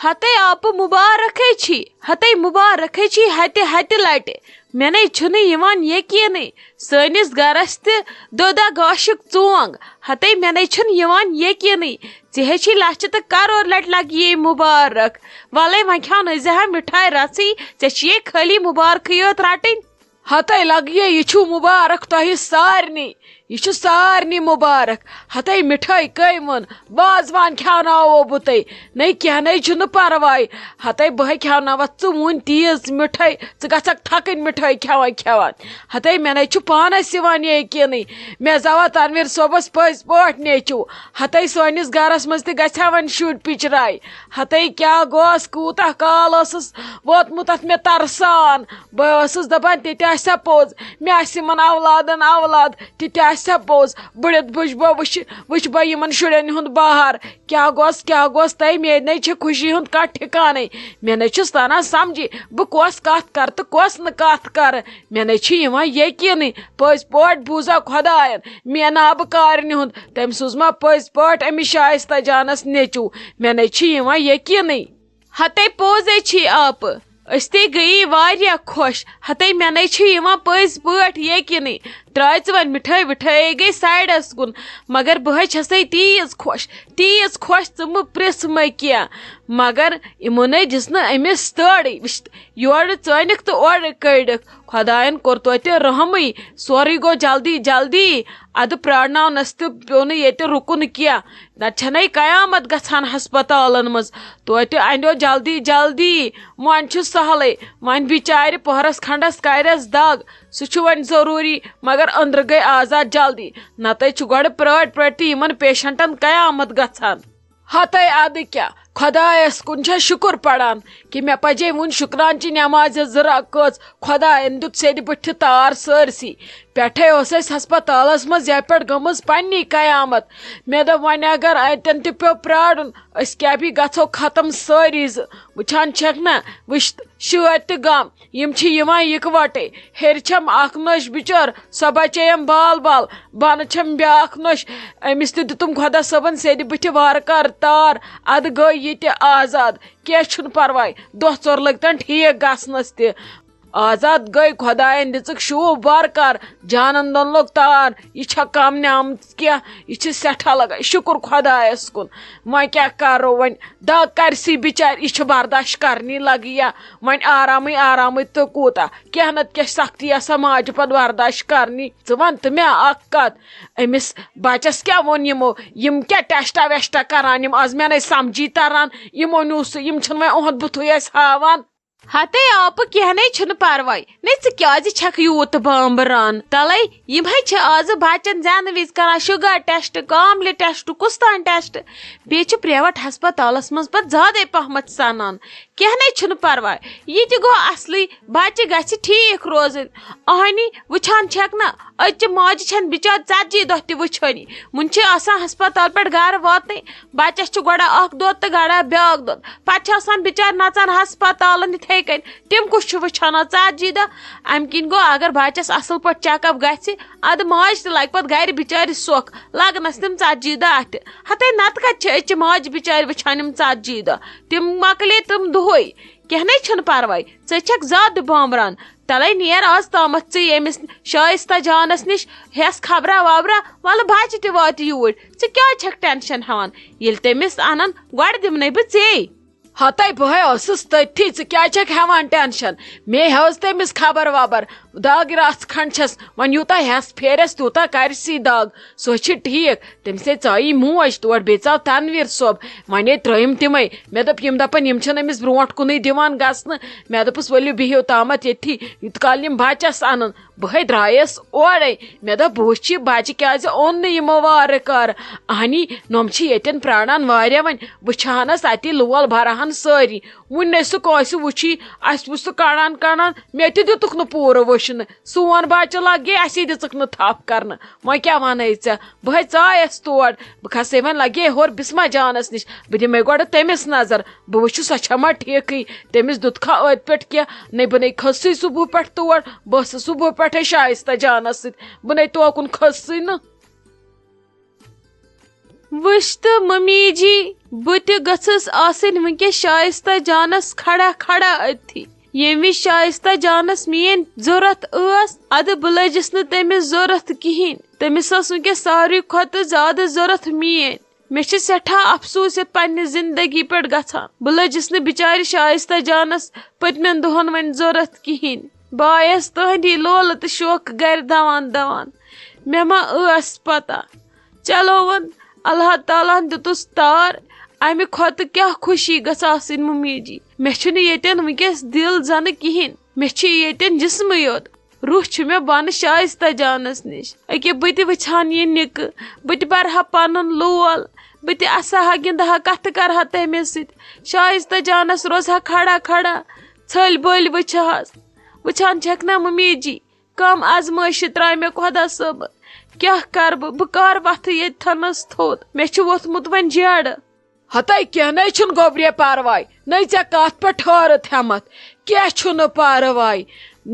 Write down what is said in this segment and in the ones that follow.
ہتے آپ مبارک ہتے مبارک ہتہ ہتہ لٹہ مے چھُنہٕ یِوان یقیٖنٕے سٲنِس گرس تہِ دۄدا گاشُک ژونگ ہتے مے چھُنہٕ یِوان یقیٖنٕے ژےٚ چھی لچھِ تہٕ کرور لٹہِ لگہِ یے مُبارک ولے وۄنۍ کھیٛاونٲیزِ ہا مِٹھاے رژٕے ژےٚ چھِیے خٲلی مُبارکٕے یوت رٹٕنۍ ہتے لگہِ یہِ چھُ مُبارک تۄہہِ سارنٕے یہ چھُ سارنٕے مُبارک ہتے مِٹھٲے کٔمۍ ووٚن وازوان کھیٛاوناوو بہٕ تۄہہِ نَے کینٛہہ نَے چھُنہٕ پرواے ہتے بہٕ کھیٛاوناوتھ ژٕ وُنۍ تیٖژ مِٹھٲے ژٕ گژھکھ تھکٕنۍ مِٹھٲے کھٮ۪وان کھٮ۪وان ہتے مے چھُ پانس یِوان یقیٖنٕے مےٚ زاوا تنویر صٲبس پٔزۍ پٲٹھۍ نیٚچوٗ ہتے سٲنِس گرس منٛز تہِ گژھِ ہا وۄنۍ شُرۍ پِچراے ہتے کیٛاہ گوس کوٗتاہ کال ٲسٕس ووتمُت اتھ مےٚ ترسان بہٕ ٲسٕس دپان تہِ تہِ آسہِ ہا پوٚز مےٚ آسہِ یِمن اولادن اولاد تہِ تہِ آسہِ ہا پوٚز بٔڑِتھ بہٕ وٕچھ بہٕ یِمن شُرٮ۪ن ہُنٛد بہار کیٛاہ گوس تۄہہِ مےٚ نے چھِ خوشی ہُنٛد کانٛہہ ٹھِکانٕے مےٚ نے چھُس تران سمجھی بہٕ کۄس کتھ کرٕ تہٕ کۄس نہٕ کتھ کرٕ مےٚ نے چھُ یِوان یقیٖنٕے پٔزۍ پٲٹھۍ بوٗزا خۄداین میناو بہٕ کارنہِ ہُنٛد تٔمۍ سوٗزما پٔزۍ پٲٹھۍ أمِس شائستہ جانس نیٚچوٗ مےٚ نے چھُ یِوان یقیٖنٕے ہتے پوٚزے چھی آپہٕ أسۍ تے گٔیی واریاہ خۄش ہتے مے چھُ یِوان پٔزۍ پٲٹھۍ یقیٖنٕے ترٛٲے ژٕ وۄنۍ مِٹھٲے وِٹھٲے گٔے سایڈس کُن مگر بہٕ چھسے تیٖژ خۄش ژٕ مہٕ پرٛژھ مےٚ کینٛہہ مگر یِمو نے دِژ نہٕ أمِس تٲڑٕے یورٕ ژٲنِکھ تہٕ اورٕ کٔڑِکھ خۄداین کوٚر توتہِ رحمٕے سورُے گوٚو جلدی جلدی ادٕ پرٛارناونس تہِ پیوٚو نہٕ ییٚتہِ رُکُن کینٛہہ نتہٕ چھنَے قیامت گژھان ہسپتالن منٛز توتہِ انیو جلدی جلدی وۄنۍ چھُ سہلٕے وۄنۍ بِچارِ پٔہرس کھنڈس کَرٮ۪س دگ سُہ چھُ وۄنۍ ضروٗری مگر أنٛدرٕ گٔے آزاد جلدی نتہٕ چھُ گۄڈٕ پرٛٲرۍ تہِ یِمن پیشنٹن قیامت گژھان ہتے ادٕ کیٛاہ خۄدایس کُن چھا شُکر پڑان کہِ مےٚ پجے وُنۍ شُکرانچہِ نٮ۪مازِ زٕ رکٲژ خۄداین دیُت سیٚدِ بٕتھِ تار سٲرسٕے پٮ۪ٹھے اوس اسہِ ہسپتالس منٛز یپہِ پٮ۪ٹھ گٔمٕژ پننی قیامت مےٚ دوٚپ وۄنۍ اگر اتٮ۪ن تہِ پیوٚو پرٛارُن أسۍ کیٛاہ گژھو ختم سٲری زٕ وٕچھان چھکھ نا وٕچھ شٲدۍ تہٕ غم یِم چھِ یِوان یِکوٹے ہیٚرِ چھم اکھ نۄش بِچٲر سۄ بچیٚیَم بال بال بۄنہٕ چھم بیٛاکھ نۄش أمِس تہِ دِتُم خۄدا صٲبن سیٚدِ بٕتھِ وارٕ کارٕ تار ادٕ گٔے یہِ تہِ آزاد کینٛہہ چھُنہٕ پرواے دۄہ ژور لٔگۍ ٹھیٖک گژھنس تہِ آزاد گٔے خۄداین دِژٕکھ شوٗب وارٕکار جانن دۄن لوٚگ تار یہِ چھا کم نعمت کینٛہہ یہِ چھِ سٮ۪ٹھاہ لگان شُکر خۄدایس کُن وۄنۍ کیٛاہ کرو وۄنۍ دگ کرسی بِچارِ یہِ چھِ برداشت کرنی لگہِ یا وۄنۍ آرامٕے تہٕ کوٗتاہ کینٛہہ نتہٕ کینٛہہ سختی آسان ماجہِ پتہٕ برداشت کرنی ژٕ ون تہٕ مےٚ اکھ کتھ أمِس بچس کیٛاہ ووٚن یِمو یِم کیٛاہ ٹیسٹا ویسٹا کران یِم آز مےٚ نَے سمجھی تران یِمو نیوٗ سُہ یِم چھِنہٕ وۄنۍ اُہُنٛد بُتھُے اَسہِ ہاوان ہتے آپہٕ کینٛہہ نَے چھُنہٕ پرواے نَے ژٕ کیٛازِ چھکھ یوٗت بامبران تلے یِمے چھِ آز بچن زینہٕ وِزِ کران شُگر ٹیسٹ کاملہِ ٹیسٹ کُس تانۍ ٹیسٹ بیٚیہِ چھِ پریویٹ ہسپتالس منٛز پتہٕ زیادے پہمتھ سنان کینٛہہ نَے چھُنہٕ پرواے یہِ تہِ گوٚو اصلٕے بچہِ گژھِ ٹھیٖک روزٕنۍ اہنی وٕچھان چھکھ نا أزچہِ ماجہِ چھنہٕ بِچٲر 40 دۄہ تہِ وٕچھٲنی وُنہِ چھِ آسان ہسپتال پٮ۪ٹھ گرٕ واتنٕے بچس چھُ گۄڈٕ اکھ دۄد تہٕ گڑا بیٛاکھ دۄد پتہٕ چھِ آسان بِچارِ نژان ہسپتالن یِتھے کٔنۍ تِم کُس چھُ وٕچھان 40 دۄہ امہِ کِنۍ گوٚو اگر بچس اصل پٲٹھۍ چیک اپ گژھِ ادٕ ماجہِ تہِ لگہِ پتہٕ گرِ بِچارِ سۄکھ لگنس تِم 40 دۄہ اتھِ ہتے نتہٕ کتہِ چھِ أزچہِ ماجہِ بِچارِ وٕچھان یِم 40 دۄہ تِم مۄکلے تِم دۄہے کینٛہہ نَے چھُنہٕ پرواے ژٕ چھکھ زیادٕ بامبران تلے نیر آز تامتھ ژٕ ییٚمِس شائستہ جانس نِش ہٮ۪س خبرا وبرا ولہٕ بچہِ تہِ واتہِ یوٗرۍ ژٕ کیٛازِ چھکھ ٹینشن ہٮ۪وان ییٚلہِ تٔمِس انن گۄڈٕ دِمنے بہٕ ژے ہتے بہے ٲسٕس تٔتھی ژٕ کیٛازِ چھکھ ہٮ۪وان ٹینشن مے ہٲژ تٔمِس خبر وبر دگ رژھ کھنڈ چھس وۄنۍ یوٗتاہ ہٮ۪س پھیرس تیوٗتاہ کرسی دگ سۄ چھِ ٹھیٖک تٔمِسے ژایی موج تور بیٚیہِ ژاو تنویر صٲب وۄنۍ ترٲیِم تِمے مےٚ دوٚپ یِم دپن یِم چھِنہٕ أمِس برونٛٹھ کُنٕے دِوان گژھنہٕ مےٚ دوٚپُس ؤلِو بِہِو تامتھ ییٚتھی یوٗت کال یِم بچس انن بہے درٛایس اورے مےٚ دوٚپ بہٕ وٕچھِ یہِ بچہِ کیٛازِ اوٚن نہٕ یِمو وارٕ کارٕ اہنی نۄم چھِ ییٚتٮ۪ن پراران واریاہ وۄنۍ وٕچھہانس اتی لول بھرہان سٲری وُنہِ نے سُہ کٲنٛسہِ وٕچھی اسہِ وٕچھ سُہ کڑان مےٚ تہِ دِتُکھ نہٕ پوٗرٕ وٕچھنہٕ سون بچہِ لگے اسی دِژٕکھ نہٕ تھپھ کرنہٕ وۄنۍ کیٛاہ ونے ژےٚ بہے ژایس تور بہٕ کھسے وۄنۍ لگے ہور بسما جانس نِش بہٕ دِمے گۄڈٕ تٔمِس نظر بہٕ وٕچھِ سۄ چھا ما ٹھیٖکھٕے تٔمِس دیُتکھا أتھۍ پٮ۪ٹھ کینٛہہ نَے بہٕ نَے کھٔژٕے صبحہٕ پٮ۪ٹھ تور بہٕ ٲسٕس صبحہٕ پٮ۪ٹھے شائستہ جانس سۭتۍ بہٕ نَے توکُن کھٔژٕے نہٕ وش تو ممی جی بت گھس آسن ونکس شائستہ جانس کھڑا کھڑا اتھی یم شائستہ جانس مین ضرورت اس اد بہ لجس نا تمس ضرورت کہین تمس ونکس ساروی کھت زیادہ ضرورت مین مے سٹھا افسوس یت پنہ زندگی پہ گھان بہ لجس نا بچار شائستہ جانس پتمن دہن ون ضرورت کہین بایس تہندی لول تو شوق گر دوان دوان مے ما ٲس پتہ چلو ون اللہ تعالیٰ دتس تار امہ کھت کیا خوشی گژھ آسن ممی جی مے چھُنہٕ ییٚتٮ۪ن ونکس دل زنہ کہین مے چھ ییٚتٮ۪ن جسمے یوت روح چھ مے بن شائستہ جانس نش اکہ بہ تہ وچھان یہ نکہ بہ تہ برہا پنن لول بہ تہ اسہا گندہا کتھ کرہا تمس ست شائستہ جانس روزہا کھڑا کھڑا ژھل بٔلۍ وچھان چھک نا ممی جی کم آزمائش تراے مے خدا صٲب کیا کر بہ کر وتھ ییٚتہِ تھنس تھوٚد مے چھ ووتھمُت وۄنۍ جیڑٕ ہتے کیا نئی چھن گوبرے پارواے نئی ژے کت پہ ٹھہرت ہمت کیا چھن پارواے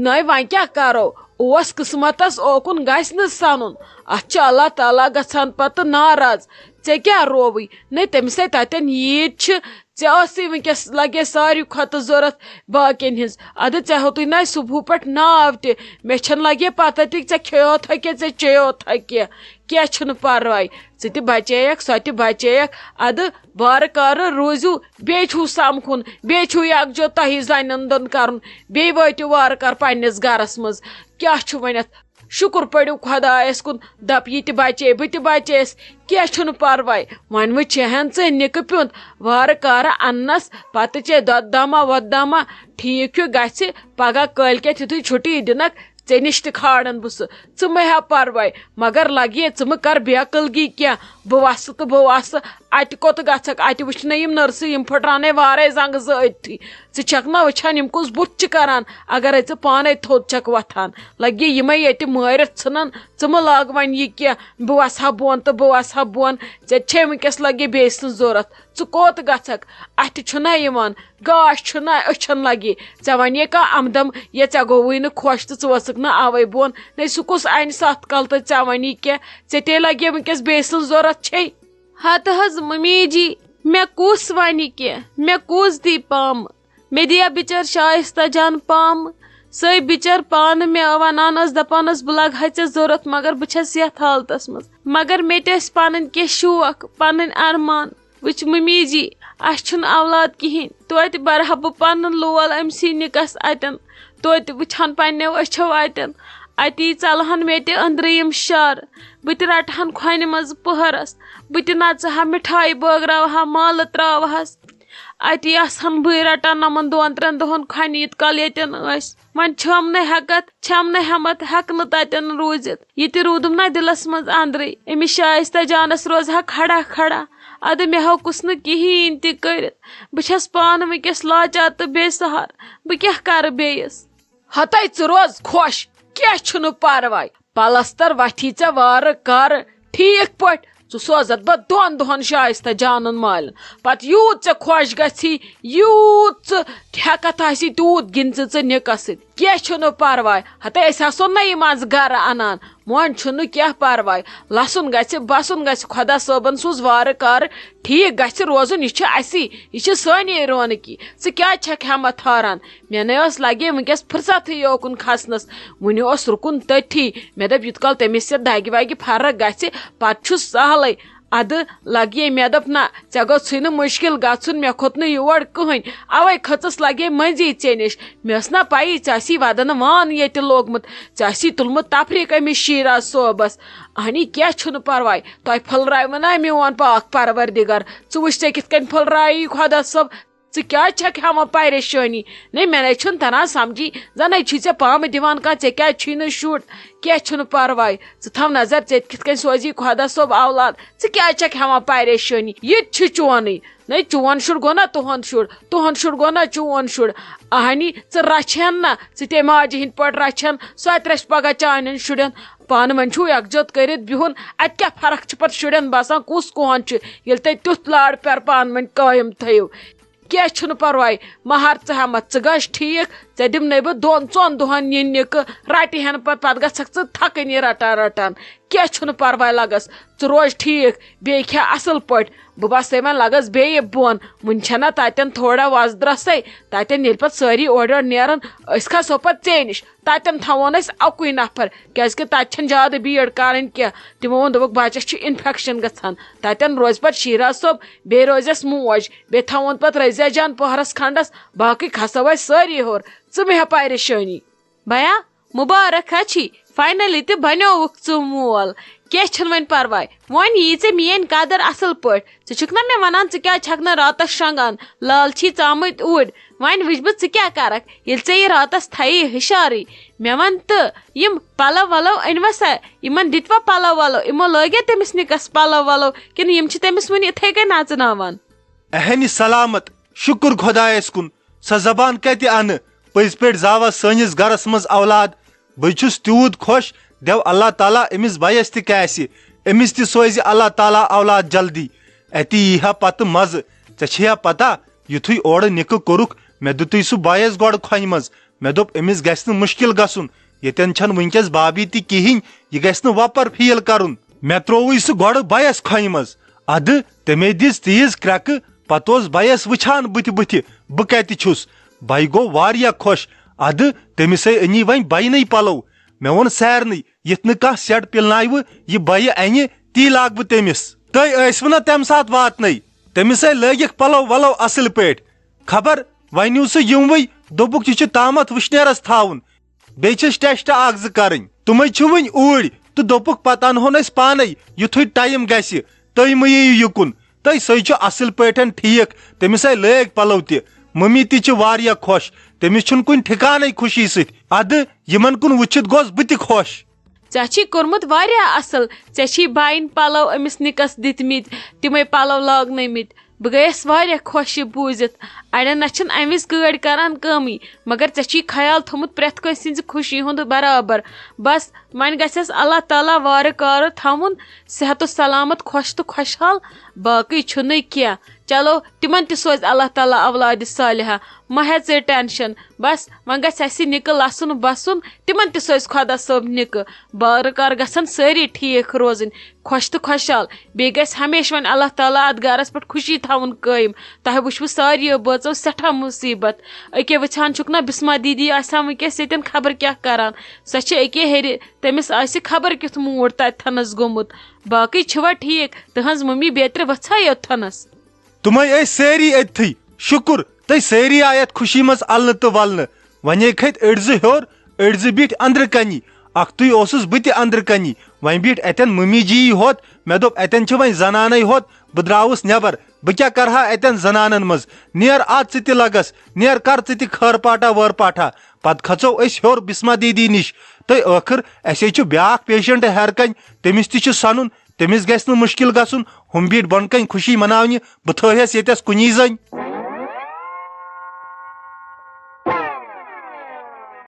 نئی وۄنۍ کیا کرو اوس قسمتس اوکن گژھِ نہٕ سنُن اتھ چھ اللہ تعالیٰ گژھان پتہ ناراض ژے کیا رووٕے نئی تٔمِس تتٮ۪ن عید چھ ژےٚ ٲسٕے ونکس لگے ساروی کھۄتہٕ ضرورت باقین ہنز ادٕ ژےٚ ہیوٚتُے نہ صبح پٮ۪ٹھ ناو تہِ مےٚ چھنہٕ لگے پتہ تہِ ژےٚ کھیوتھا کینٛہہ ژےٚ چیوتھا کینٛہہ کینٛہہ چھُنہٕ پرواے ژٕ تہِ بچییکھ سۄ تہِ بچییکھ ادٕ وارٕ کارٕ روٗزِو بیٚیہِ چھُو سمکھُن بیٚیہِ چھُو یکجہت تۄہہِ زنٮ۪ن دۄن کرُن بیٚیہِ وٲتِو وارٕ کار پننس گرس منٛز کیٛاہ چھُ وۄنۍ اتھ شکر پٔرِو خۄدایس کُن دپ یہِ تہِ بچے بہٕ تہِ بچییس کینٛہہ چھُنہٕ پرواے وۄنۍ وٕ چہن ژٕ نِکہٕ پیوٚنٛد وارٕ کارٕ اننس پتہٕ چے دۄد داما وۄد داما ٹھیٖک چھُ گژھِ پگہہ کٲلکٮ۪تھ یُتھُے چھُٹی دِنکھ ژے نش تہِ کھارن بہٕ سُہ ژٕ مہ ہےٚ پرواے مگر لگے ژٕ مہ کر بے عقلگی کینٛہہ بہٕ وسہٕ تہٕ بہٕ وسہٕ اتہِ کوٚت گژھکھ اتہِ وٕچھنَے یِم نرسہٕ یِم پھٕٹراونے وارے زنگہٕ زٕ أتھی ژٕ چھکھ نا وٕچھان یِم کُس بُتھ چھِ کران اگرے ژٕ پانے تھوٚد چھکھ وۄتھان لگے یِمے ییٚتہِ مٲرِتھ ژھٕنن ژٕ مہ لاگ وۄنۍ یہِ کینٛہہ بہٕ وسہٕ ہا بۄن تہٕ بہٕ وسہٕ ہا بۄن ژےٚ چھے ونکس لگے بیٚیہِ سٕنٛز ضوٚرتھ ژٕ کوٚت گژھکھ اتھِ چھُنہ یِوان گاش چھُنہ أچھن لگے ژےٚ ونے کانٛہہ امدم یا ژےٚ گوٚوُے نہٕ خۄش تہٕ ژٕ ؤژھٕکھ نہٕ اوے بۄن نَے سُہ کُس انہِ ستھ کل تہٕ ژےٚ وَنی کینٛہہ ژےٚ تے لگے ونکس بیٚیہِ سٕنٛز ضوٚرتھ چھے ہتہٕ حظ ممی جی مے کُس ونہِ کینٛہہ مے کُس دی پامہٕ مے دیا بچار شائستہ جان پامہٕ سۄے بچار پانہٕ مےٚ ونان ٲس دپان ٲس بہٕ لگہٕ ہا ژےٚ ضوٚرتھ مگر بہٕ چھس یتھ حالتس منٛز مگر مےٚ تہِ ٲسۍ پنٕنۍ کینٛہہ شوق پنٕنۍ ارمان وٕچھ ممی جی اسہِ چھُنہٕ اولاد کہیٖنۍ توتہِ برہا بہٕ پنُن لول أمسٕے نِکس اتٮ۪ن توتہِ وٕچھہن پننٮ۪و أچھو اتٮ۪ن اتی ژلہن مےٚ تہِ أنٛدرٕ یِم شر بہٕ تہِ رٹہن کھۄنہِ منٛز پٔہرس بہٕ تہِ نژٕ ہا مِٹھایہِ بٲگراوہا مالہٕ تراوہس اتی آسہن بٕے رٹان یِمن 2-3 دۄہن کھۄنہِ یِت کال ییٚتٮ۪ن ٲسۍ وۄنۍ چھم نہٕ ہٮ۪کتھ چھم نہٕ ہٮ۪مت ہٮ۪کہٕ نہٕ تتٮ۪ن روٗزِتھ یہِ تہِ روٗدُم نا دلس منٛز انٛدرٕے أمِس شائستہ جانس روزہا کھڑا کھڑا ادٕ مےٚ ہیوٚکُس نہٕ کہیٖنۍ تہِ کٔرِتھ بہٕ چھس پانہٕ ونکس لاچار تہٕ بے سہار بہٕ کیٛاہ کرٕ بیٚیس ہتے ژٕ روز خۄش کینٛہہ چھُنہٕ پرواے پلستر وتھی ژےٚ وارٕ کارٕ ٹھیٖک پٲٹھۍ ژٕ سوزتھ بہٕ 2 دۄہن شائستہ جانن مالن پتہٕ یوٗت ژےٚ خۄش گژھی یوٗت ژٕ ہٮ۪کتھ آسی تیوٗت گِنٛد ژٕ نِکس سۭتۍ کینٛہہ چھُنہٕ پرواے ہتے أسۍ آسو نَیہِ منٛزٕ گرٕ انان وۄنۍ چھُنہٕ کینٛہہ پرواے لسُن گژھِ بسُن گژھِ خۄدا صٲبن سوٗز وارٕ کارٕ ٹھیٖک گژھِ روزُن یہِ چھُ اسی یہِ چھِ سٲنی رونقی ژٕ کیٛازِ چھکھ ہٮ۪مت ہاران مےٚ نَے ٲس لگے ونکس فرصتھٕے یوکُن کھسنس وُنہِ اوس رُکُن تٔتھی مےٚ دوٚپ یِت کال تٔمِس سۭتۍ دگہِ وگہِ فرق گژھِ پتہٕ چھُ سہلٕے ادٕ لگے مےٚ دوٚپ نہ ژےٚ گوٚژھُے نہٕ مُشکل گژھُن مےٚ کھوٚت نہٕ یور کٕہٕنۍ اوے کھٔژٕس لگے مٔنزی ژےٚ نِش مےٚ ٲس نا پایی ژےٚ آسی ودن وان ییٚتہِ لوگمُت ژےٚ آسی تُلمُت تفریٖق أمِس شیراز صٲبس اہنی کینٛہہ چھُنہٕ پرواے تۄہہِ پھٔلراوٕ نا میون پاک پروردِگار ژٕ وٕچھ ژےٚ کِتھ کٔنۍ پھٔلرایی خۄدا صٲب ژٕ کیٛازِ چھکھ ہٮ۪وان پریشٲنی نَے مےٚ نَے چھُنہٕ تران سمجھی زَنَے چھُے ژےٚ پامہٕ دِوان کانٛہہ ژےٚ کیٛازِ چھُے نہٕ شُر کینٛہہ چھُنہٕ پرواے ژٕ تھاو نظر ژےٚ کِتھ کٔنۍ سوزی خۄدا صٲب اولاد ژٕ کیٛازِ چھکھ ہٮ۪وان پریشٲنی یہِ تہِ چھُ چونٕے نَے چون شُر گوٚو نا تُہُنٛد شُر تُہُنٛد شُر گوٚو نا چون شُر اہنی ژٕ رچھن نا ژٕ تے ماجہِ ہِنٛدۍ پٲٹھۍ رچھن سۄ تہِ رچھِ پگہہ چانٮ۪ن شُرٮ۪ن پانہٕ ؤنۍ چھُو یکجہت کٔرِتھ بِہُن اتہِ کیٛاہ فرق چھِ پتہٕ شُرٮ۪ن باسان کُس کون چھُ ییٚلہِ تُہۍ تیُتھ لاڈ پیار پانہٕ ؤنۍ قٲیِم تھٲیِو کینٛہہ چھُنہٕ پرواے مہر ژٕ ہٮ۪مت ژٕ گژھ ٹھیٖک دمنے بہ 2-4 دہن یہ نکہ رٹہ ہن پتہ گھک ژٕ تھکنی رٹان رٹان کیا چھُنہٕ پرواے لگس ژٕ روز ٹھیک بیٚیہِ کھے اصل پٲٹھۍ بہٕ بسے وۄنۍ لگس بیٚیہِ بۄن وٕنہِ چھنا تتٮ۪ن تھوڑا وۄزدرسے تتٮ۪ن ییٚلہِ پتہٕ سٲری اورٕ یورٕ نیرن أسۍ کھسو پتہٕ ژے نِش تتٮ۪ن تھاوون أسۍ اکُے نفر کیازکہِ تتہِ چھنہٕ زیادٕ بھیڑ کرٕنۍ کینٛہہ تِمو ووٚن دوٚپُکھ بچس چھُ انفیکشن گژھان تتٮ۪ن روزِ پتہٕ شیراز صٲب بیٚیہِ روزٮ۪س موج بیٚیہِ تھاوون پتہٕ رضیہ جان پہرس کھنڈس باقٕے کھسو أسۍ سٲری ہیوٚر ژٕ مہ ہےٚ پریشٲنی بیا مبارک ہچی فائنلی تہ بنیوک ژٕ مول کیا چھن وۄنۍ پرواے وۄنۍ یی ژےٚ میٲنۍ قدر اصل پٲٹھۍ ژٕ چھُکھ نا مےٚ ونان ژٕ کیٛازِ چھکھ نہٕ راتس شۄنگان لالچی ژامٕتۍ اوٗرۍ وۄنۍ وٕچھ بہٕ ژٕ کیٛاہ کرکھ ییٚلہِ ژےٚ یہِ راتس تھایی ہشارٕے مےٚ ون تہٕ یِم پلو ولو أنوا سا یِمن دِتوا پلو ولو یِمو لٲگیا تٔمِس نِکس پلو ولو کِنہٕ یِم چھِ تٔمِس وُنہِ یِتھے کٔنۍ نژناوان اہنہِ سلامت شکر خۄدایس کُن سۄ زبان کتہِ انہٕ پٔزۍ پٲٹھۍ زاوا سٲنِس گرس منٛز اولاد بہٕ چھُس تیوٗت خۄش دٮ۪و اللہ تعالیٰ أمِس بَیَس تہِ کاسہِ أمِس تہِ سوزِ اللہ تعالیٰ اولاد جلدی اَتہِ یی ہا پتہٕ مزٕ ژےٚ چھے یا پتہ یُتھُے اورٕ نِکہٕ کوٚرُکھ مےٚ دِتُے سُہ بَیَس گۄڈٕ کھۄنہِ منٛز مےٚ دوٚپ أمِس گژھِ نہٕ مُشکِل گژھُن ییٚتٮ۪ن چھنہٕ وٕنکیٚس بابی تہِ کِہیٖنۍ یہِ گژھِ نہٕ وۄپر فیٖل کرُن مےٚ ترووُے سُہ گۄڈٕ بَیَس کھۄنہِ منٛز اَدٕ تٔمے دِژ تیٖژ کرٛٮ۪کہٕ پتہٕ اوس بَیَس وٕچھان بٕتھِ بٕتھِ بہٕ کتہِ چھُس بَیہِ گوٚو واریاہ خۄش اَدٕ تٔمِسے أنی وۄنۍ بَینٕے پلو مےٚ ووٚن سارنٕے یِتھ نہٕ کانٛہہ سیٹ پِلناوِ یہِ بَیہِ اَنہِ تی لاگہٕ بہٕ تٔمِس تُہۍ ٲسوٕ نا تمہِ ساتہٕ واتنٕے تٔمِسے لٲگِکھ پلو ولو اصل پٲٹھۍ خبر وۄنۍ نیوٗ سُہ یِموٕے دوٚپُکھ یہِ چھُ تامتھ وٕشنیرس تھاوُن بیٚیہِ چھِس ٹیسٹ 1-2 کرٕنۍ تِمے چھِ وٕنہِ اوٗرۍ تہٕ دوٚپُکھ پتہٕ انہون أسۍ پانے یِتھُے ٹایم گژھِ تُہۍ مہ یِیِو یِکُن تہٕ سُے چھُ اصل پٲٹھۍ ٹھیٖک تٔمِسے لٲگۍ پلو تہِ ممی تہِ چھِ واریاہ خۄش تٔمِس چھُنہٕ کُنہِ ٹھِکانٕے خوشی سۭتۍ اَدٕ یِمن کُن وٕچھِتھ گوس بہٕ تہِ خۄش ژےٚ چھی کوٚرمُت واریاہ اصل ژےٚ چھی باین پلو أمِس نِکس دِتمٕتۍ تِمے پلو لاگنٲومٕتۍ بہٕ گٔیس واریاہ خۄش یہِ بوٗزِتھ اڑٮ۪ن نہ چھِنہٕ امہِ وِزِ گٲڑۍ کران کٲمٕے مگر ژےٚ چھی خیال تھوٚمُت پرٮ۪تھ کٲنٛسہِ ہِنٛزِ خوشی ہُنٛد برابر بس وۄنۍ گژھٮ۪س اللہ تعالیٰ وارٕ کارٕ تھاوُن صحت و سلامت خۄش تہٕ خۄشحال باقٕے چھُنہٕ کینٛہہ چلو تِمن تہِ سوزِ اللہ تعالیٰ اولادِ صالحہ مہ ہےٚ ژٕ ٹینشن بس وۄنۍ گژھِ اسہِ نِکہٕ لسُن بسُن تِمن تہِ سوزِ خۄدا صٲب نِکہٕ بارٕ کار گژھن سٲری ٹھیٖک روزٕنۍ خۄش تہٕ خۄشحال بیٚیہِ گژھِ ہمیشہِ وۄنۍ اللہ تعالیٰ اتھ گرس پٮ۪ٹھ خوشی تھاوُن قٲیِم تۄہہِ وٕچھوٕ ساروِیو بٲژو سٮ۪ٹھاہ مُصیبت أکیاہ وٕچھان چھُکھ نا بسما دیدی آسان ؤنکیٚس ییٚتٮ۪ن خبر کیٛاہ کران سۄ چھِ أکیاہ ہیٚرِ تٔمِس آسہِ خبر کیُتھ موٗڈ تتٮ۪تھنس گوٚمُت باقٕے چھِوا ٹھیٖک تٕہنٛز ممی بیترِ وژھا یوٚتتھنس تِمے ٲسۍ سٲری أتتھٕے شُکُر تُہۍ سٲری آیہِ اتھ خوشی منٛز النہٕ تہٕ ولنہٕ وۄنۍ کھٔتۍ أڑۍ زٕ ہیوٚر أڑۍ زٕ بیٖٹھۍ أنٛدرٕ کنی اکھتُے اوسُس بہٕ تہِ أنٛدرٕ کنی وۄنۍ بیٖٹھ اتٮ۪ن ممی جی ہوٚت مےٚ دوٚپ اتٮ۪ن چھِ وۄنۍ زنانے ہوٚت بہٕ درٛاوُس نٮ۪بر بہٕ کیٛاہ کرٕ ہا اتٮ۪ن زنانن منٛز نیر اد ژٕ تہِ لگس نیر کر ژٕ تہِ خٲر پاٹا وٲر پاٹا پتہٕ کھژو أسۍ ہیوٚر بسما دیدی نِش تہٕ ٲخٕر اسے چھُ بیاکھ پیشنٹ ہیٚر کنۍ تٔمِس تہِ چھُ سنُن تٔمِس گژھِ نہٕ مُشکِل گژھُن ہُم بیٖٹھ بۄن کنۍ خوشی مناونہِ بہٕ تھٲہس ییٚتٮ۪س کُنی زٔنۍ